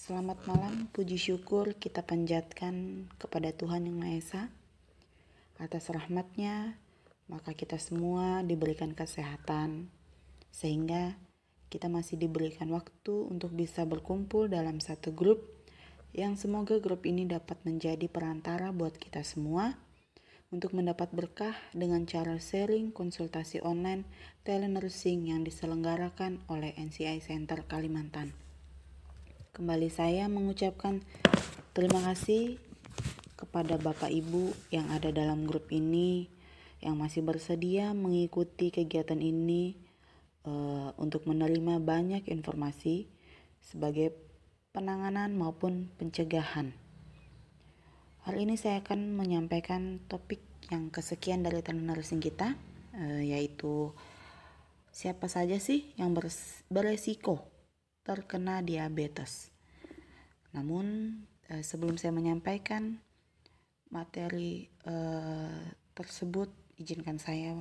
Selamat malam, puji syukur kita panjatkan kepada Tuhan Yang Maha Esa. Atas rahmat-Nya, maka kita semua diberikan kesehatan, sehingga kita masih diberikan waktu untuk bisa berkumpul dalam satu grup, yang semoga grup ini dapat menjadi perantara buat kita semua, untuk mendapat berkah dengan cara sharing konsultasi online telenursing yang diselenggarakan oleh NCI Center Kalimantan. Kembali saya mengucapkan terima kasih kepada Bapak Ibu yang ada dalam grup ini, yang masih bersedia mengikuti kegiatan ini untuk menerima banyak informasi sebagai penanganan maupun pencegahan. Hari ini saya akan menyampaikan topik yang kesekian dari telenursing kita, yaitu siapa saja sih yang beresiko terkena diabetes. Namun sebelum saya menyampaikan materi tersebut, izinkan saya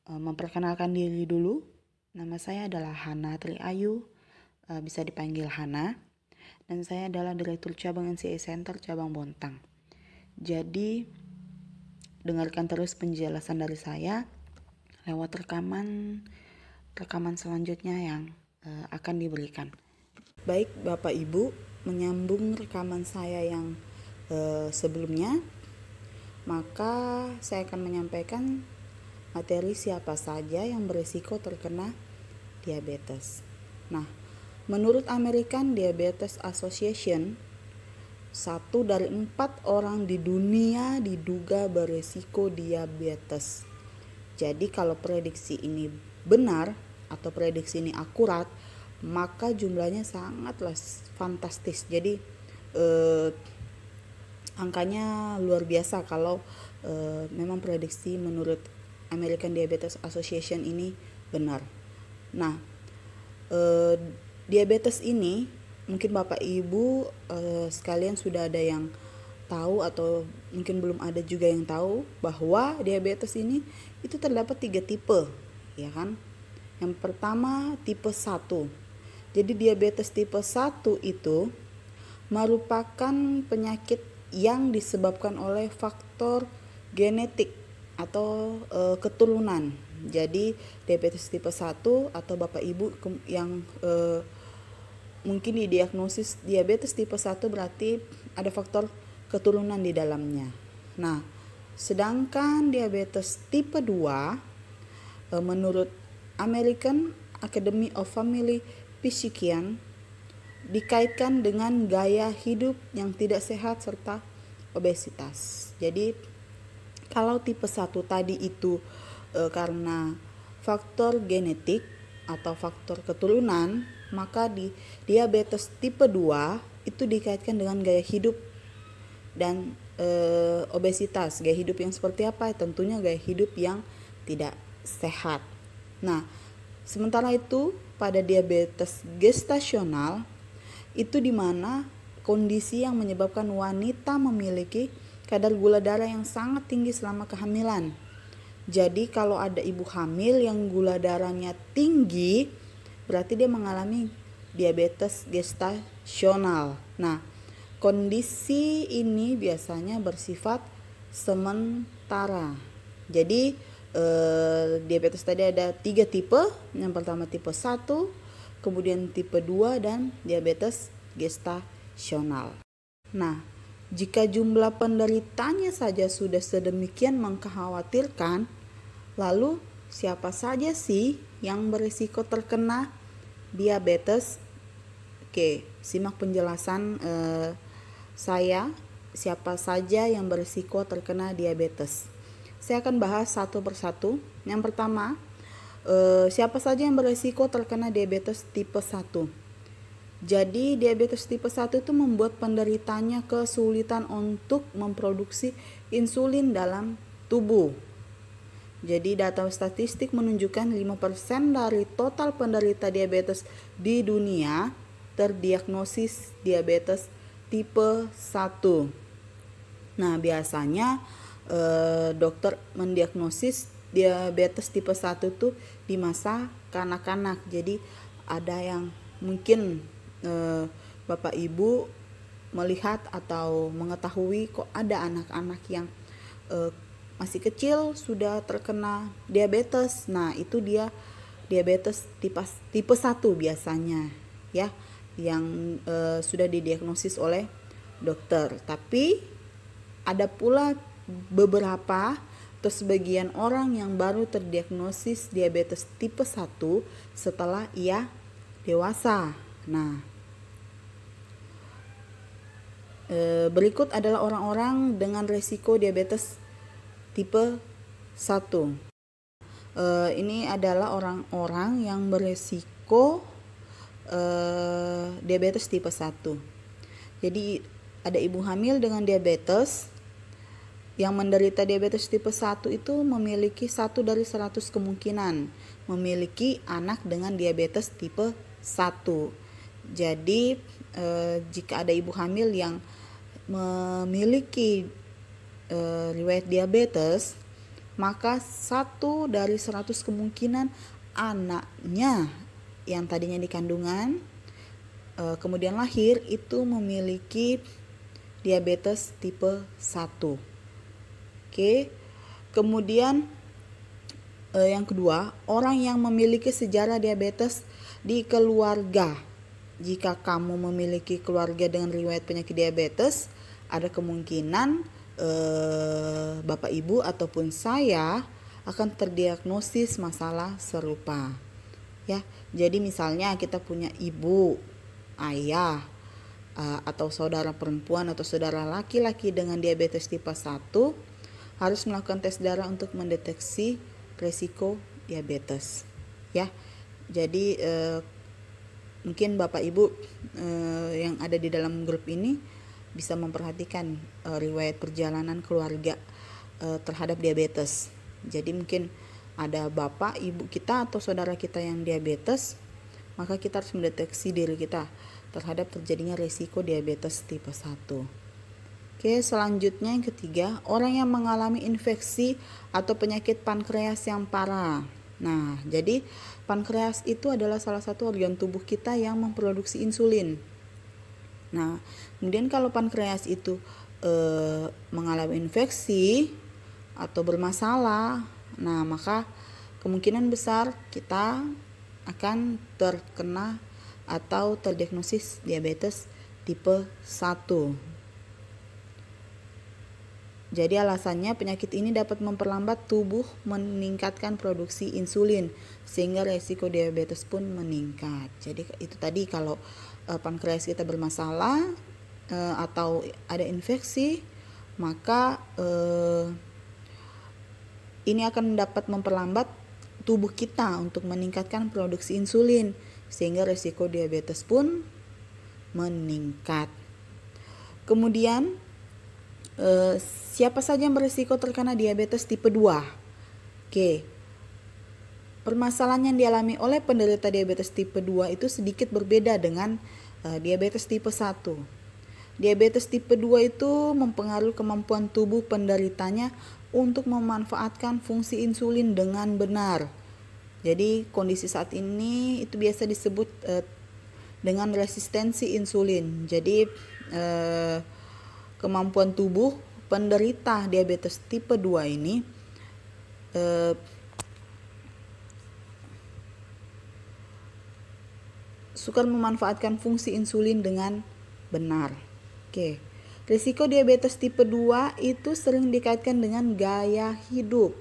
memperkenalkan diri dulu. Nama saya adalah Hana Triayu, bisa dipanggil Hana, dan saya adalah Direktur Cabang NCI Center Cabang Bontang. Jadi dengarkan terus penjelasan dari saya lewat rekaman selanjutnya yang akan diberikan. Baik Bapak Ibu, menyambung rekaman saya yang sebelumnya, maka saya akan menyampaikan materi siapa saja yang berisiko terkena diabetes. Nah, menurut American Diabetes Association, 1 dari 4 orang di dunia diduga berisiko diabetes. Jadi kalau prediksi ini benar atau prediksi ini akurat, maka jumlahnya sangatlah fantastis. Jadi angkanya luar biasa kalau memang prediksi menurut American Diabetes Association ini benar. Nah, diabetes ini mungkin Bapak Ibu sekalian sudah ada yang tahu, atau mungkin belum ada juga yang tahu bahwa diabetes ini itu terdapat 3 tipe, ya kan? Yang pertama tipe 1. Jadi diabetes tipe 1 itu merupakan penyakit yang disebabkan oleh faktor genetik atau keturunan. Jadi diabetes tipe 1 atau Bapak Ibu yang mungkin didiagnosis diabetes tipe 1 berarti ada faktor keturunan di dalamnya. Nah, sedangkan diabetes tipe 2 menurut American Academy of Family Physician dikaitkan dengan gaya hidup yang tidak sehat serta obesitas. Jadi kalau tipe 1 tadi itu karena faktor genetik atau faktor keturunan, maka di diabetes tipe 2 itu dikaitkan dengan gaya hidup dan obesitas. Gaya hidup yang seperti apa? Tentunya gaya hidup yang tidak sehat. Nah, sementara itu pada diabetes gestasional itu di mana kondisi yang menyebabkan wanita memiliki kadar gula darah yang sangat tinggi selama kehamilan. Jadi kalau ada ibu hamil yang gula darahnya tinggi, berarti dia mengalami diabetes gestasional. Nah, kondisi ini biasanya bersifat sementara. Jadi diabetes tadi ada 3 tipe. Yang pertama tipe 1, kemudian tipe 2, dan diabetes gestasional. Nah, jika jumlah penderitanya saja sudah sedemikian mengkhawatirkan, lalu siapa saja sih yang berisiko terkena diabetes? Oke, simak penjelasan saya siapa saja yang berisiko terkena diabetes. Saya akan bahas satu persatu. Yang pertama, siapa saja yang berisiko terkena diabetes tipe 1. Jadi diabetes tipe 1 itu membuat penderitanya kesulitan untuk memproduksi insulin dalam tubuh. Jadi data statistik menunjukkan 5% dari total penderita diabetes di dunia terdiagnosis diabetes tipe 1. Nah, biasanya dokter mendiagnosis diabetes tipe 1 itu di masa kanak-kanak. Jadi ada yang mungkin Bapak Ibu melihat atau mengetahui kok ada anak-anak yang masih kecil sudah terkena diabetes. Nah, itu dia diabetes tipe 1 biasanya ya, yang sudah didiagnosis oleh dokter. Tapi ada pula beberapa atau sebagian orang yang baru terdiagnosis diabetes tipe 1 setelah ia dewasa. Nah, berikut adalah orang-orang dengan risiko diabetes tipe 1. Ini adalah orang-orang yang beresiko diabetes tipe 1. Jadi ada ibu hamil dengan diabetes. Yang menderita diabetes tipe 1 itu memiliki 1 dari 100 kemungkinan memiliki anak dengan diabetes tipe 1. Jadi jika ada ibu hamil yang memiliki riwayat diabetes, maka 1 dari 100 kemungkinan anaknya yang tadinya di kandungan kemudian lahir itu memiliki diabetes tipe 1. Oke. Kemudian yang kedua, orang yang memiliki sejarah diabetes di keluarga. Jika kamu memiliki keluarga dengan riwayat penyakit diabetes, ada kemungkinan Bapak Ibu ataupun saya akan terdiagnosis masalah serupa. Ya, jadi misalnya kita punya ibu, ayah, atau saudara perempuan atau saudara laki-laki dengan diabetes tipe 1 harus melakukan tes darah untuk mendeteksi resiko diabetes. Ya, jadi mungkin Bapak Ibu yang ada di dalam grup ini bisa memperhatikan riwayat perjalanan keluarga terhadap diabetes. Jadi mungkin ada bapak, ibu kita atau saudara kita yang diabetes, maka kita harus mendeteksi diri kita terhadap terjadinya risiko diabetes tipe 1. Oke, selanjutnya yang ketiga, orang yang mengalami infeksi atau penyakit pankreas yang parah. Nah, jadi pankreas itu adalah salah satu organ tubuh kita yang memproduksi insulin. Nah, kemudian kalau pankreas itu mengalami infeksi atau bermasalah, nah maka kemungkinan besar kita akan terkena atau terdiagnosis diabetes tipe 1. Jadi alasannya penyakit ini dapat memperlambat tubuh meningkatkan produksi insulin sehingga resiko diabetes pun meningkat. Jadi itu tadi kalau pankreas kita bermasalah atau ada infeksi, maka ini akan dapat memperlambat tubuh kita untuk meningkatkan produksi insulin sehingga resiko diabetes pun meningkat. Kemudian siapa saja yang berisiko terkena diabetes tipe 2? Oke. Permasalahan yang dialami oleh penderita diabetes tipe 2 itu sedikit berbeda dengan diabetes tipe 1. Diabetes tipe 2 itu mempengaruhi kemampuan tubuh penderitanya untuk memanfaatkan fungsi insulin dengan benar. Jadi kondisi saat ini itu biasa disebut dengan resistensi insulin. Jadi kemampuan tubuh penderita diabetes tipe 2 ini sukar memanfaatkan fungsi insulin dengan benar. Oke. Risiko diabetes tipe 2 itu sering dikaitkan dengan gaya hidup.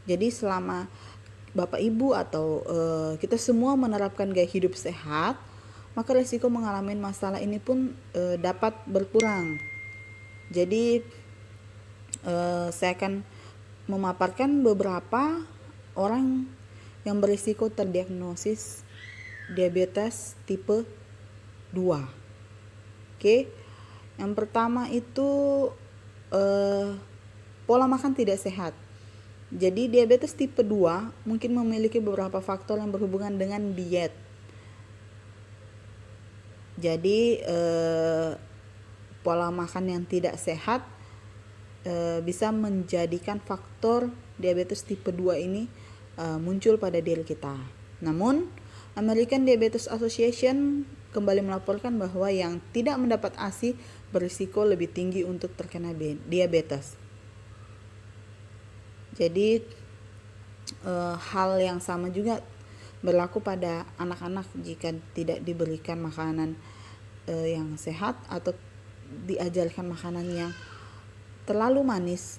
Jadi selama Bapak Ibu atau kita semua menerapkan gaya hidup sehat, maka risiko mengalami masalah ini pun dapat berkurang. Jadi saya akan memaparkan beberapa orang yang berisiko terdiagnosis diabetes tipe 2. Oke. Yang pertama itu pola makan tidak sehat. Jadi diabetes tipe 2 mungkin memiliki beberapa faktor yang berhubungan dengan diet. Jadi pola makan yang tidak sehat bisa menjadikan faktor diabetes tipe 2 ini muncul pada diri kita. Namun, American Diabetes Association kembali melaporkan bahwa yang tidak mendapat ASI berisiko lebih tinggi untuk terkena diabetes. Jadi hal yang sama juga berlaku pada anak-anak jika tidak diberikan makanan yang sehat atau diajarkan makanan yang terlalu manis,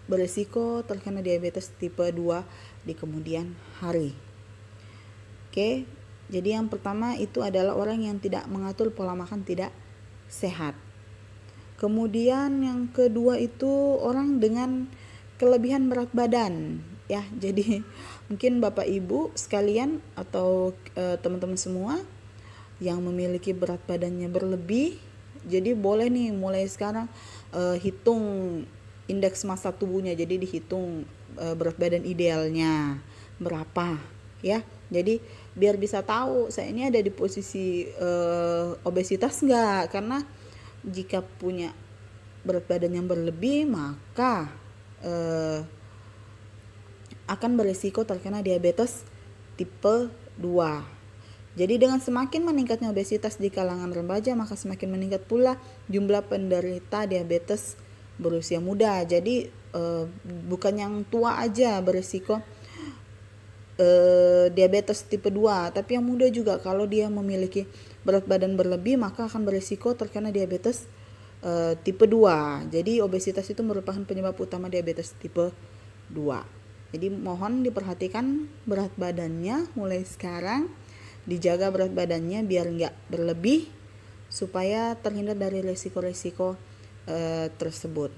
berisiko terkena diabetes tipe 2 di kemudian hari. Oke, jadi yang pertama itu adalah orang yang tidak mengatur pola makan tidak sehat. Kemudian yang kedua itu orang dengan kelebihan berat badan, ya. Jadi mungkin Bapak Ibu sekalian atau teman-teman semua yang memiliki berat badannya berlebih, jadi boleh nih mulai sekarang hitung indeks massa tubuhnya. Jadi dihitung berat badan idealnya berapa, ya. Jadi biar bisa tahu saya ini ada di posisi obesitas enggak, karena jika punya berat badan yang berlebih maka akan berisiko terkena diabetes tipe 2. Jadi dengan semakin meningkatnya obesitas di kalangan remaja, maka semakin meningkat pula jumlah penderita diabetes berusia muda. Jadi bukan yang tua aja berisiko diabetes tipe 2, tapi yang muda juga. Kalau dia memiliki berat badan berlebih maka akan berisiko terkena diabetes tipe 2. Jadi obesitas itu merupakan penyebab utama diabetes tipe 2. Jadi mohon diperhatikan berat badannya mulai sekarang, dijaga berat badannya biar enggak berlebih supaya terhindar dari resiko-resiko tersebut.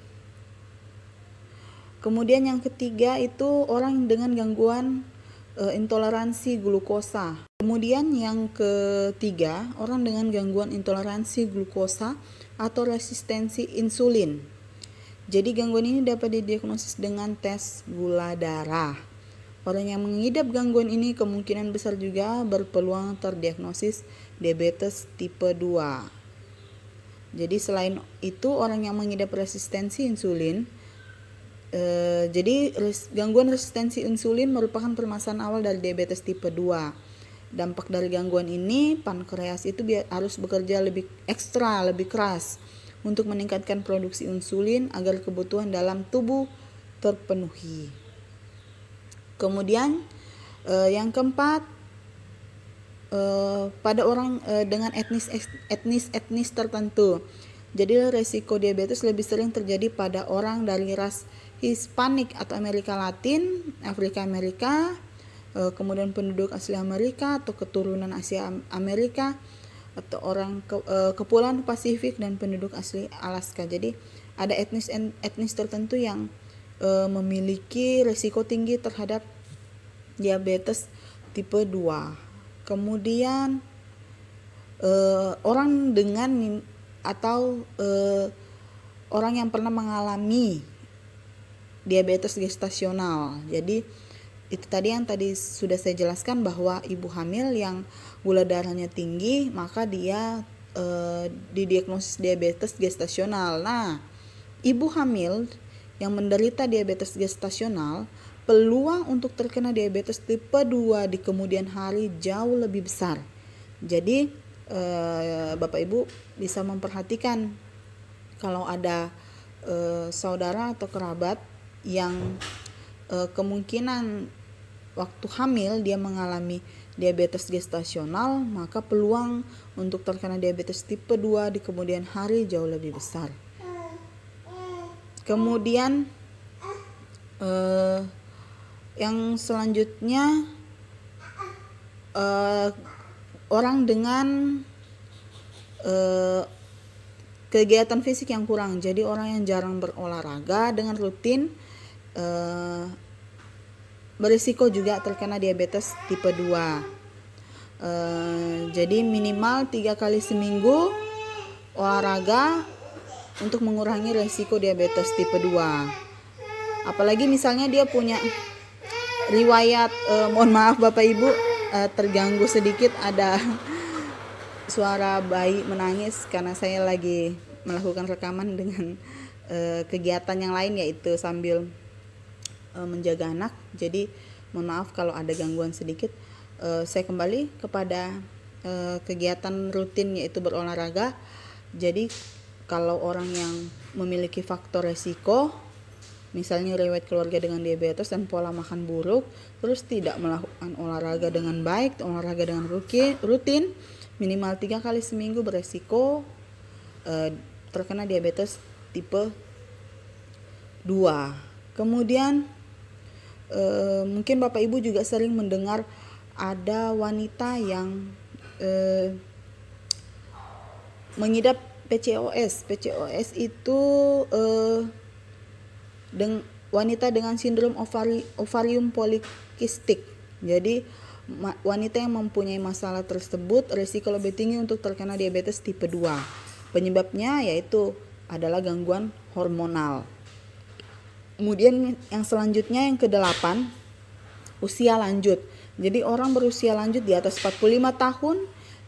Kemudian yang ketiga itu orang dengan gangguan intoleransi glukosa. Kemudian yang ketiga, orang dengan gangguan intoleransi glukosa atau resistensi insulin. Jadi gangguan ini dapat didiagnosis dengan tes gula darah. Orang yang mengidap gangguan ini kemungkinan besar juga berpeluang terdiagnosis diabetes tipe 2. Jadi selain itu orang yang mengidap resistensi insulin, jadi gangguan resistensi insulin merupakan permasalahan awal dari diabetes tipe 2. Dampak dari gangguan ini, pankreas itu harus bekerja lebih ekstra, lebih keras untuk meningkatkan produksi insulin agar kebutuhan dalam tubuh terpenuhi. Kemudian yang keempat, pada orang dengan etnis tertentu. Jadi resiko diabetes lebih sering terjadi pada orang dari ras Hispanik atau Amerika Latin, Afrika Amerika, kemudian penduduk asli Amerika atau keturunan Asia Amerika, atau orang Kepulauan Pasifik dan penduduk asli Alaska. Jadi ada etnis tertentu yang memiliki risiko tinggi terhadap diabetes tipe 2. Kemudian orang dengan atau orang yang pernah mengalami diabetes gestasional. Jadi itu tadi yang sudah saya jelaskan bahwa ibu hamil yang gula darahnya tinggi maka dia didiagnosis diabetes gestasional. Nah, ibu hamil yang menderita diabetes gestasional peluang untuk terkena diabetes tipe 2 di kemudian hari jauh lebih besar. Jadi Bapak Ibu bisa memperhatikan kalau ada saudara atau kerabat yang kemungkinan waktu hamil dia mengalami diabetes gestasional, maka peluang untuk terkena diabetes tipe 2 di kemudian hari jauh lebih besar. Kemudian yang selanjutnya orang dengan kegiatan fisik yang kurang. Jadi orang yang jarang berolahraga dengan rutin berisiko juga terkena diabetes tipe 2. Jadi minimal 3 kali seminggu olahraga untuk mengurangi risiko diabetes tipe 2. Apalagi misalnya dia punya riwayat, mohon maaf Bapak Ibu, terganggu sedikit, ada suara bayi menangis karena saya lagi melakukan rekaman dengan kegiatan yang lain, yaitu sambil menjaga anak. Jadi mohon maaf kalau ada gangguan sedikit. Saya kembali kepada kegiatan rutin yaitu berolahraga. Jadi kalau orang yang memiliki faktor resiko, misalnya riwayat keluarga dengan diabetes dan pola makan buruk, terus tidak melakukan olahraga dengan baik, olahraga dengan rutin, minimal 3 kali seminggu, beresiko terkena diabetes tipe 2. Kemudian mungkin Bapak Ibu juga sering mendengar ada wanita yang mengidap PCOS. PCOS itu wanita dengan sindrom ovarium polikistik. Jadi wanita yang mempunyai masalah tersebut risiko lebih tinggi untuk terkena diabetes tipe 2. Penyebabnya yaitu adalah gangguan hormonal. Kemudian yang selanjutnya yang ke-8, usia lanjut. Jadi orang berusia lanjut di atas 45 tahun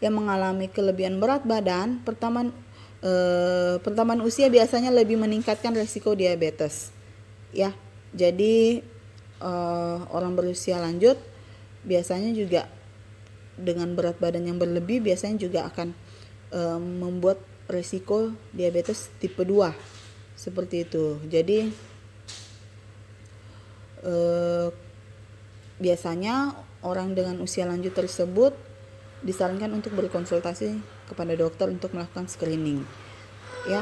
yang mengalami kelebihan berat badan, pertambahan usia biasanya lebih meningkatkan risiko diabetes. Ya, jadi orang berusia lanjut biasanya juga dengan berat badan yang berlebih biasanya juga akan membuat risiko diabetes tipe 2 seperti itu. Jadi biasanya orang dengan usia lanjut tersebut disarankan untuk berkonsultasi kepada dokter untuk melakukan screening. Ya.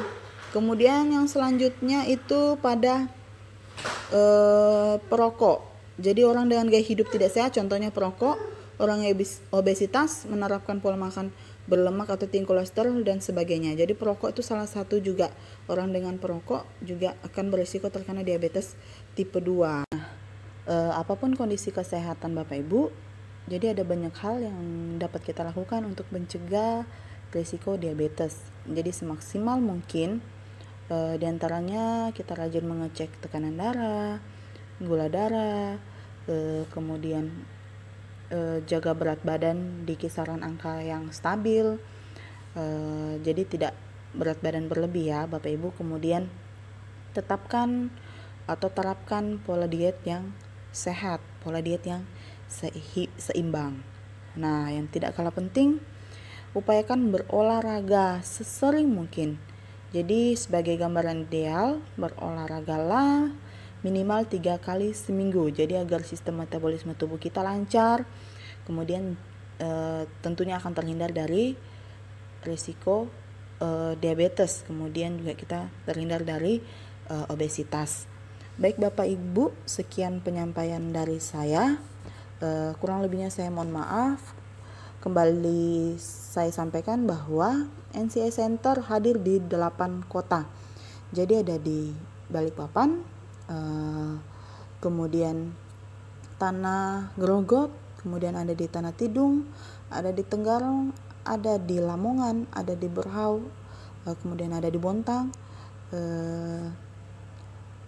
Kemudian yang selanjutnya itu pada perokok. Jadi orang dengan gaya hidup tidak sehat, contohnya perokok, orang yang obesitas, menerapkan pola makan berlemak atau tinggi kolesterol dan sebagainya. Jadi perokok itu salah satu juga, orang dengan perokok juga akan berisiko terkena diabetes tipe 2. Apapun kondisi kesehatan Bapak Ibu, jadi ada banyak hal yang dapat kita lakukan untuk mencegah risiko diabetes. Jadi semaksimal mungkin diantaranya kita rajin mengecek tekanan darah, gula darah, kemudian jaga berat badan di kisaran angka yang stabil, jadi tidak berat badan berlebih ya Bapak Ibu. Kemudian tetapkan atau terapkan pola diet yang sehat, pola diet yang seimbang. Nah, yang tidak kalah penting, upayakan berolahraga sesering mungkin. Jadi sebagai gambaran ideal, berolahragalah minimal 3 kali seminggu. Jadi agar sistem metabolisme tubuh kita lancar, kemudian tentunya akan terhindar dari risiko diabetes, kemudian juga kita terhindar dari obesitas. Baik Bapak Ibu, sekian penyampaian dari saya. Kurang lebihnya saya mohon maaf. Kembali saya sampaikan bahwa NCI Center hadir di 8 kota. Jadi ada di Balikpapan, kemudian Tanah Grogot, kemudian ada di Tanah Tidung, ada di Tenggarong, ada di Lamongan, ada di Berhau, kemudian ada di Bontang.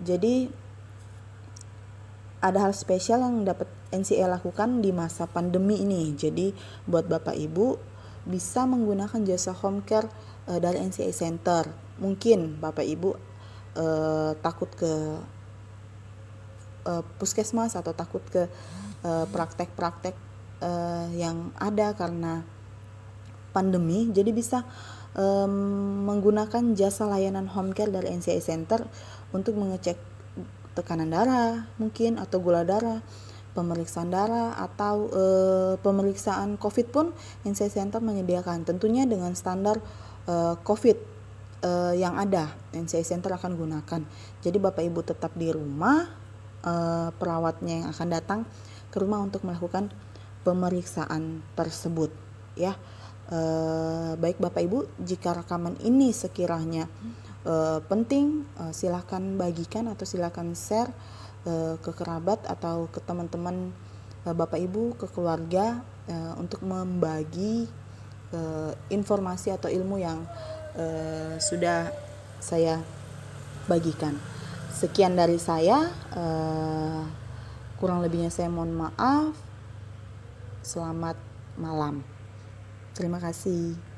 Jadi ada hal spesial yang dapat NCI lakukan di masa pandemi ini. Jadi buat Bapak Ibu bisa menggunakan jasa home care dari NCI Center. Mungkin Bapak Ibu takut ke puskesmas atau takut ke praktek-praktek yang ada karena pandemi, jadi bisa menggunakan jasa layanan home care dari NCI Center untuk mengecek tekanan darah mungkin, atau gula darah, pemeriksaan darah, atau pemeriksaan COVID pun NCI Center menyediakan, tentunya dengan standar COVID yang ada NCI Center akan gunakan. Jadi Bapak Ibu tetap di rumah, perawatnya yang akan datang ke rumah untuk melakukan pemeriksaan tersebut ya. Baik Bapak Ibu, jika rekaman ini sekiranya penting, silahkan bagikan atau silahkan share ke kerabat atau ke teman-teman Bapak Ibu, ke keluarga, untuk membagi informasi atau ilmu yang sudah saya bagikan. Sekian dari saya, kurang lebihnya saya mohon maaf. Selamat malam. Terima kasih.